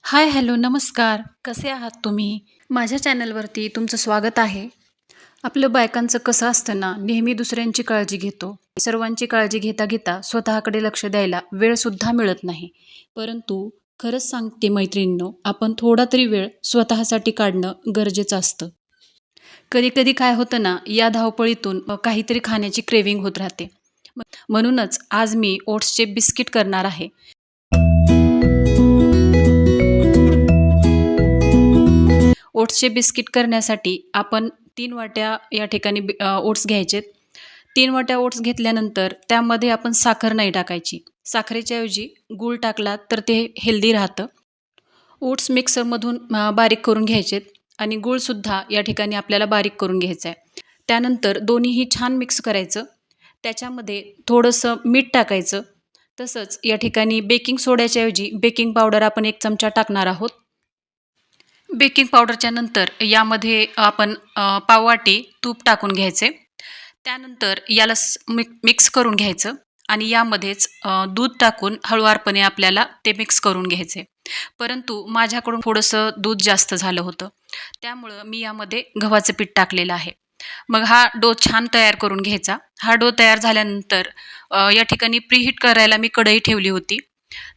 हाय, hello, नमस्कार. कसे आहात तुम्ही? माझ्या चॅनलवरती तुमचं स्वागत आहे. आपलं बायकांचं कसं असतं ना, नेहमी दुसऱ्यांची काळजी घेतो. सर्वांची काळजी घेता घेता स्वतःकडे लक्ष द्यायला वेळसुद्धा मिळत नाही. परंतु खरंच सांगते मैत्रिणींनो, आपण थोडा तरी वेळ स्वतःसाठी काढणं गरजेचं असतं. कधी-कधी काय होतं ना, या धावपळीतून काहीतरी खाण्याची क्रेव्हिंग होत राहते. म्हणूनच आज मी ओट्सचे बिस्किट करणार आहे. ओट्सचे बिस्किट करण्यासाठी आपण 3 वाट्या या ठिकाणी ओट्स घ्यायचेत. 3 वाट्या ओट्स घेतल्यानंतर त्यामध्ये आपण साखर नाही टाकायची. साखरेच्या ऐवजी गूळ टाकला तर ते हेल्दी राहतं. ओट्स मिक्सरमधून बारीक करून घ्यायचेत आणि गूळसुद्धा या ठिकाणी आपल्याला बारीक करून घ्यायचा आहे. त्यानंतर दोन्हीही छान मिक्स करायचं. त्याच्यामध्ये थोडंसं मीठ टाकायचं. तसंच या ठिकाणी बेकिंग सोड्याच्या ऐवजी बेकिंग पावडर आपण 1 चमचा टाकणार आहोत. बेकिंग पावडरच्या नंतर यामध्ये आपण पाववाटी तूप टाकून घ्यायचे. त्यानंतर याला मिक्स करून घ्यायचं आणि यामध्येच दूध टाकून हळुवारपणे आपल्याला ते मिक्स करून घ्यायचे. परंतु माझ्याकडून थोडंसं दूध जास्त झालं होतं. त्यामुळं मी यामध्ये गव्हाचं पीठ टाकलेलं आहे. मग हा डो छान तयार करून घ्यायचा. हा डो तयार झाल्यानंतर या ठिकाणी प्रीहीट करायला मी कढई ठेवली होती.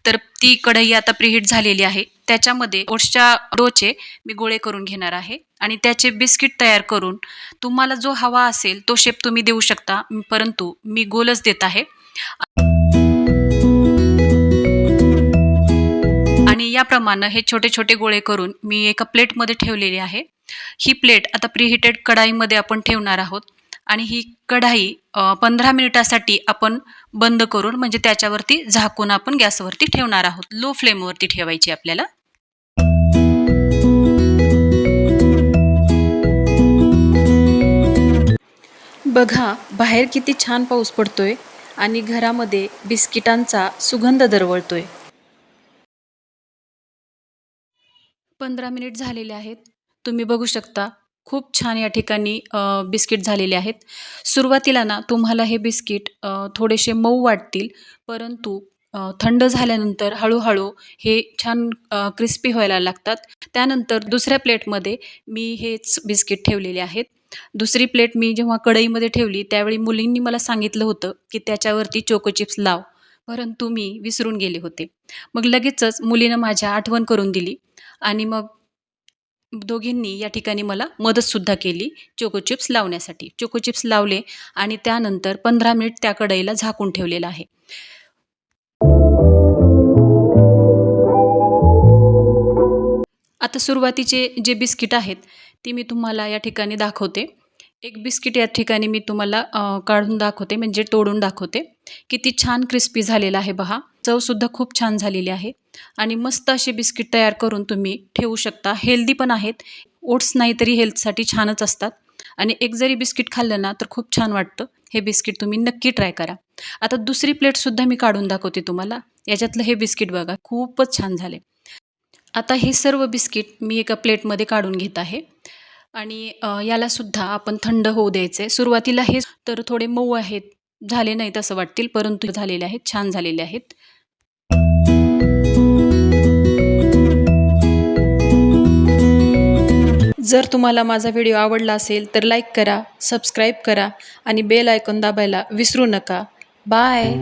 तर ती कढई आता प्रीहीट झालेली आहे. त्याच्यामध्ये ओट्सच्या डोचे मी गोळे करून घेणार आहे आणि त्याचे बिस्किट तयार करून तुम्हाला जो हवा असेल तो शेप तुम्ही देऊ शकता. परंतु मी गोलच देत आहे. आणि याप्रमाणे हे छोटे-छोटे गोळे करून मी एका प्लेटमध्ये ठेवलेले आहे. ही प्लेट आता प्रीहीटेड कढाईमध्ये आपण ठेवणार आहोत आणि ही कढाई 15 मिनिटासाठी आपण बंद करून म्हणजे त्याच्यावरती झाकून आपण गॅसवरती ठेवणार आहोत. लो फ्लेमवरती ठेवायची आपल्याला. बघा, बाहेर किती छान पाऊस पडतोय आणि घरामध्ये बिस्किटांचा सुगंध दरवळतोय. 15 मिनिट झालेले आहेत. तुम्ही बघू शकता खूप छान या ठिकाणी बिस्किट झालेले आहेत. सुरुवातीला ना तुम्हाला हे बिस्किट थोडेसे मऊ वाटतील, परंतु थंड झाल्यानंतर हळू-हळू हे छान क्रिस्पी व्हायला लागतात. त्यानंतर दुसऱ्या प्लेटमध्ये मी हेच बिस्किट ठेवलेले आहेत. दुसरी प्लेट मी जेव्हा कढईमध्ये ठेवली त्यावेळी मुलींनी मला सांगितलं होतं, की त्याच्यावरती चोको चिप्स लाव, परंतु मी विसरून गेले होते. मग लगेचच मुलीनं माझ्या आठवण करून दिली आणि मग दोघींनी या ठिकाणी मला मदतसुद्धा केली चोको चिप्स लावण्यासाठी. चोको चिप्स लावले आणि त्यानंतर 15 मिनिट त्या कढईला झाकून ठेवलेलं आहे. आता सुरुवातीचे जे बिस्किट आहेत, ते मी तुम्हाला या ठिकाणी दाखवते. एक बिस्किट या ठिकाणी मी तुम्हाला काढून दाखवते, म्हणजे तोडून दाखवते. किती छान क्रिस्पी झालेला आहे पहा. चवसुद्धा खूप छान झालेली आहे आणि मस्त असे बिस्किट तयार करून तुम्ही ठेवू शकता. हेल्दी पण आहेत. ओट्स नाही तरी हेल्थसाठी छानच असतात आणि एक जरी बिस्किट खाल्लं ना, तर खूप छान वाटतं. हे बिस्किट तुम्ही नक्की ट्राय करा. आता दुसरी प्लेटसुद्धा मी काढून दाखवते तुम्हाला. याच्यातलं हे बिस्किट बघा, खूपच छान झाले. आता हे सर्व बिस्किट मी एका प्लेटमध्ये काढून घेत आहे आणि यालासुद्धा आपण थंड होऊ द्यायचं आहे. सुरुवातीला हे तर थोडे मऊ आहेत, झाले नाहीत असं वाटतील, परंतु झालेले आहेत, छान झालेले आहेत. जर तुम्हाला माझा व्हिडिओ आवडला असेल तर लाईक करा, सबस्क्राईब करा आणि बेल आयकॉन दाबायला विसरू नका. बाय.